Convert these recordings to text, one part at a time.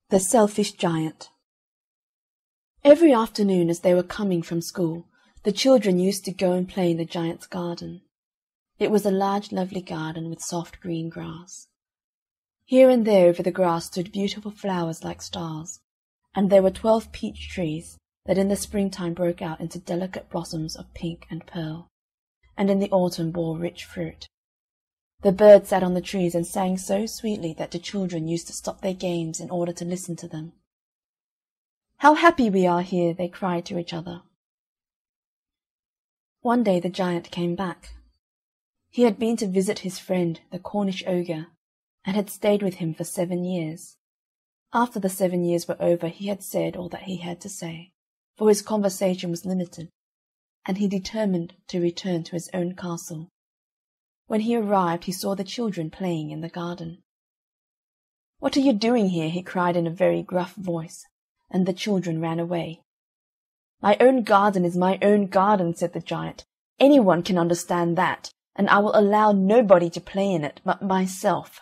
The Selfish Giant. Every afternoon as they were coming from school, the children used to go and play in the giant's garden. It was a large, lovely garden with soft green grass. Here and there over the grass stood beautiful flowers like stars, and there were 12 peach trees that in the springtime broke out into delicate blossoms of pink and pearl, and in the autumn bore rich fruit. The birds sat on the trees and sang so sweetly that the children used to stop their games in order to listen to them. "How happy we are here!" they cried to each other. One day the giant came back. He had been to visit his friend, the Cornish ogre, and had stayed with him for 7 years. After the 7 years were over, he had said all that he had to say, for his conversation was limited, and he determined to return to his own castle. When he arrived, he saw the children playing in the garden. "What are you doing here?" he cried in a very gruff voice, and the children ran away. "My own garden is my own garden," said the giant. "Anyone can understand that, and I will allow nobody to play in it but myself."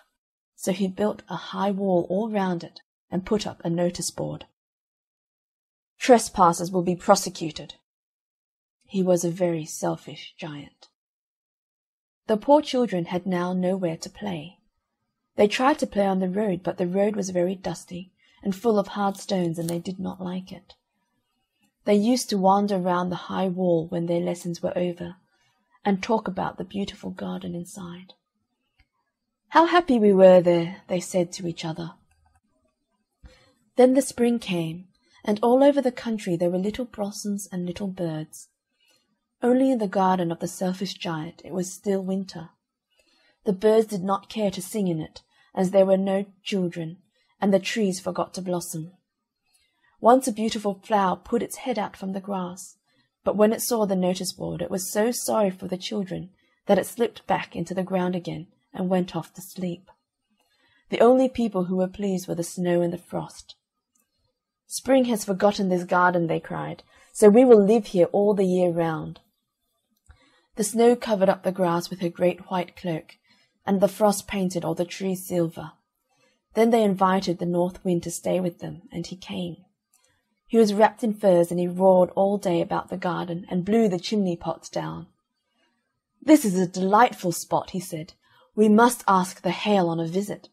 So he built a high wall all round it and put up a notice board. "Trespassers will be prosecuted." He was a very selfish giant. The poor children had now nowhere to play. They tried to play on the road, but the road was very dusty and full of hard stones, and they did not like it. They used to wander round the high wall when their lessons were over, and talk about the beautiful garden inside. "How happy we were there," they said to each other. Then the spring came, and all over the country there were little blossoms and little birds. Only in the garden of the selfish giant it was still winter. The birds did not care to sing in it, as there were no children, and the trees forgot to blossom. Once a beautiful flower put its head out from the grass, but when it saw the notice board it was so sorry for the children that it slipped back into the ground again and went off to sleep. The only people who were pleased were the snow and the frost. "Spring has forgotten this garden," they cried, "so we will live here all the year round." The snow covered up the grass with her great white cloak, and the frost painted all the trees silver. Then they invited the north wind to stay with them, and he came. He was wrapped in furs, and he roared all day about the garden and blew the chimney pots down. "This is a delightful spot," he said. "We must ask the hail on a visit."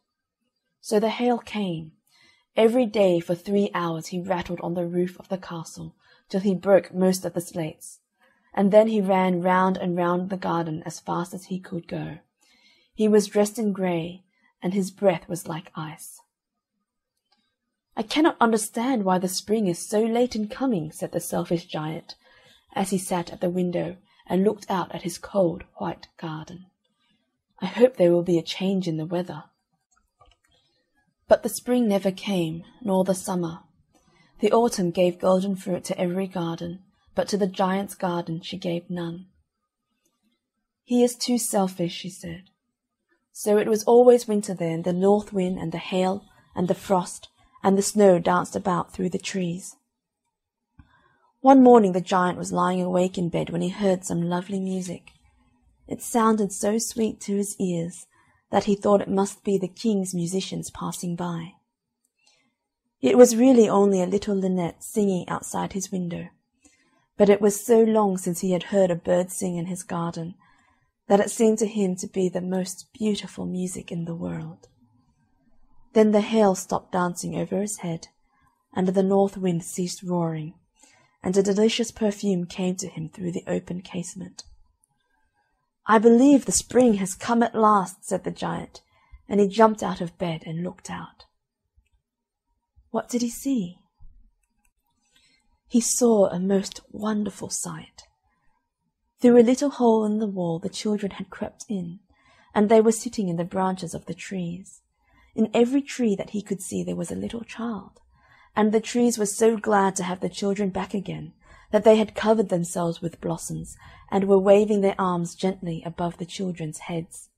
So the hail came. Every day for 3 hours he rattled on the roof of the castle till he broke most of the slates, and then he ran round and round the garden as fast as he could go. He was dressed in grey, and his breath was like ice. "I cannot understand why the spring is so late in coming," said the selfish giant, as he sat at the window and looked out at his cold, white garden. "I hope there will be a change in the weather." But the spring never came, nor the summer. The autumn gave golden fruit to every garden, but to the giant's garden she gave none. "He is too selfish," she said. So it was always winter there, and the north wind and the hail and the frost and the snow danced about through the trees. One morning the giant was lying awake in bed when he heard some lovely music. It sounded so sweet to his ears that he thought it must be the king's musicians passing by. It was really only a little linnet singing outside his window, but it was so long since he had heard a bird sing in his garden that it seemed to him to be the most beautiful music in the world. Then the hail stopped dancing over his head, and the north wind ceased roaring, and a delicious perfume came to him through the open casement. "I believe the spring has come at last," said the giant, and he jumped out of bed and looked out. What did he see? He saw a most wonderful sight. Through a little hole in the wall the children had crept in, and they were sitting in the branches of the trees. In every tree that he could see there was a little child, and the trees were so glad to have the children back again that they had covered themselves with blossoms and were waving their arms gently above the children's heads.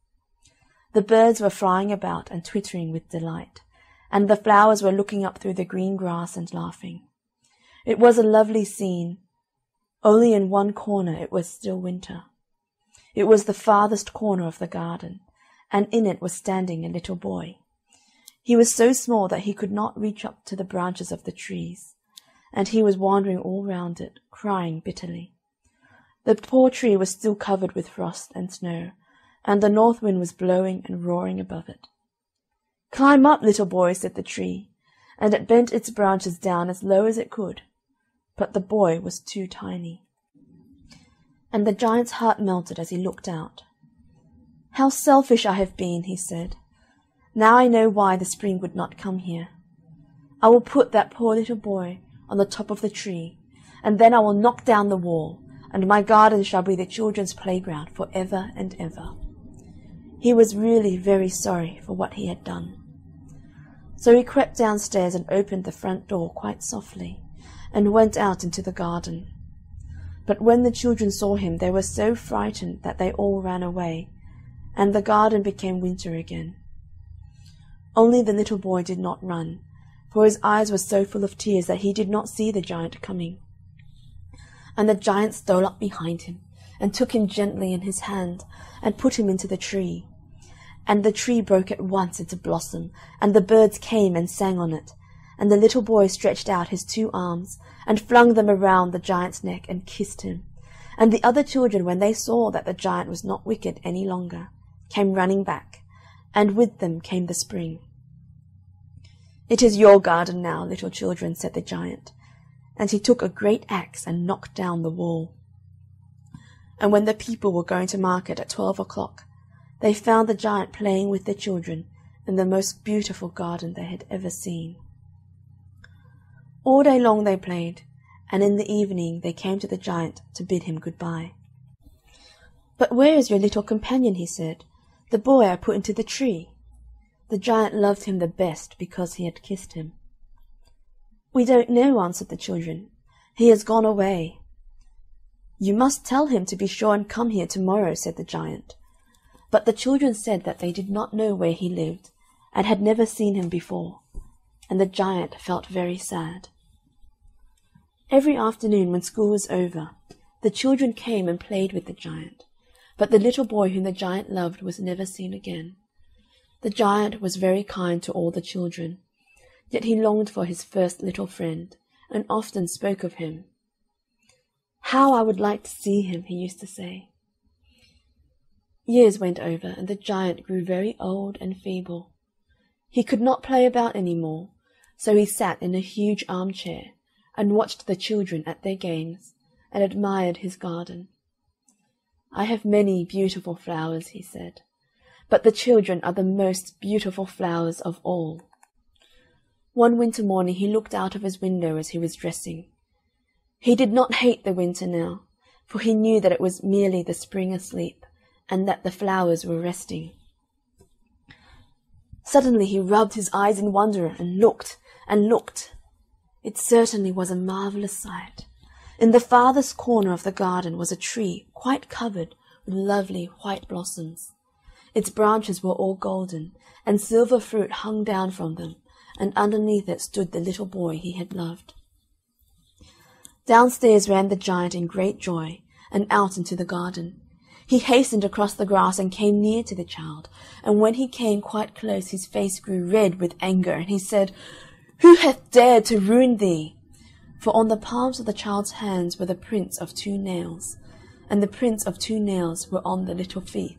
The birds were flying about and twittering with delight, and the flowers were looking up through the green grass and laughing. It was a lovely scene. Only in one corner it was still winter. It was the farthest corner of the garden, and in it was standing a little boy. He was so small that he could not reach up to the branches of the trees, and he was wandering all round it, crying bitterly. The poor tree was still covered with frost and snow, and the north wind was blowing and roaring above it. "Climb up, little boy," said the tree, and it bent its branches down as low as it could, but the boy was too tiny. And the giant's heart melted as he looked out. "How selfish I have been," he said. "Now I know why the spring would not come here. I will put that poor little boy on the top of the tree, and then I will knock down the wall, and my garden shall be the children's playground for ever and ever." He was really very sorry for what he had done. So he crept downstairs and opened the front door quite softly, and went out into the garden. But when the children saw him, they were so frightened that they all ran away, and the garden became winter again. Only the little boy did not run, for his eyes were so full of tears that he did not see the giant coming. And the giant stole up behind him, and took him gently in his hand, and put him into the tree. And the tree broke at once into blossom, and the birds came and sang on it, and the little boy stretched out his 2 arms, and flung them around the giant's neck, and kissed him. And the other children, when they saw that the giant was not wicked any longer, came running back, and with them came the spring. "It is your garden now, little children," said the giant, and he took a great axe and knocked down the wall. And when the people were going to market at 12 o'clock, they found the giant playing with the children in the most beautiful garden they had ever seen. All day long they played, and in the evening they came to the giant to bid him good-bye. "But where is your little companion?" he said, "the boy I put into the tree?" The giant loved him the best because he had kissed him. "We don't know," answered the children. "He has gone away." "You must tell him to be sure and come here tomorrow," said the giant. But the children said that they did not know where he lived, and had never seen him before, and the giant felt very sad. Every afternoon when school was over, the children came and played with the giant, but the little boy whom the giant loved was never seen again. The giant was very kind to all the children, yet he longed for his first little friend, and often spoke of him. "How I would like to see him," he used to say. Years went over, and the giant grew very old and feeble. He could not play about any more, so he sat in a huge armchair, and watched the children at their games, and admired his garden. "I have many beautiful flowers," he said, "but the children are the most beautiful flowers of all." One winter morning he looked out of his window as he was dressing. He did not hate the winter now, for he knew that it was merely the spring asleep, and that the flowers were resting. Suddenly he rubbed his eyes in wonder, and looked, and looked. It certainly was a marvellous sight. In the farthest corner of the garden was a tree quite covered with lovely white blossoms. Its branches were all golden, and silver fruit hung down from them, and underneath it stood the little boy he had loved. Downstairs ran the giant in great joy, and out into the garden. He hastened across the grass and came near to the child, and when he came quite close his face grew red with anger, and he said, "Who hath dared to ruin thee?" For on the palms of the child's hands were the prints of 2 nails, and the prints of 2 nails were on the little feet.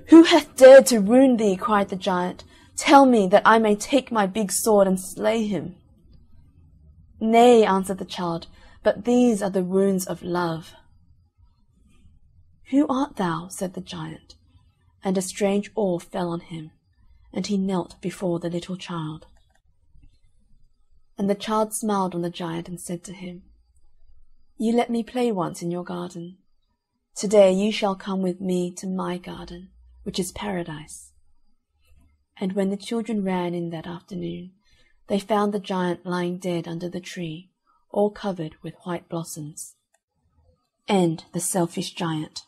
"Who hath dared to ruin thee?" cried the giant. "Tell me, that I may take my big sword and slay him." "Nay," answered the child, "but these are the wounds of love." "Who art thou?" said the giant, and a strange awe fell on him, and he knelt before the little child. And the child smiled on the giant and said to him, "You let me play once in your garden. Today you shall come with me to my garden, which is paradise." And when the children ran in that afternoon, they found the giant lying dead under the tree, all covered with white blossoms. And the selfish giant.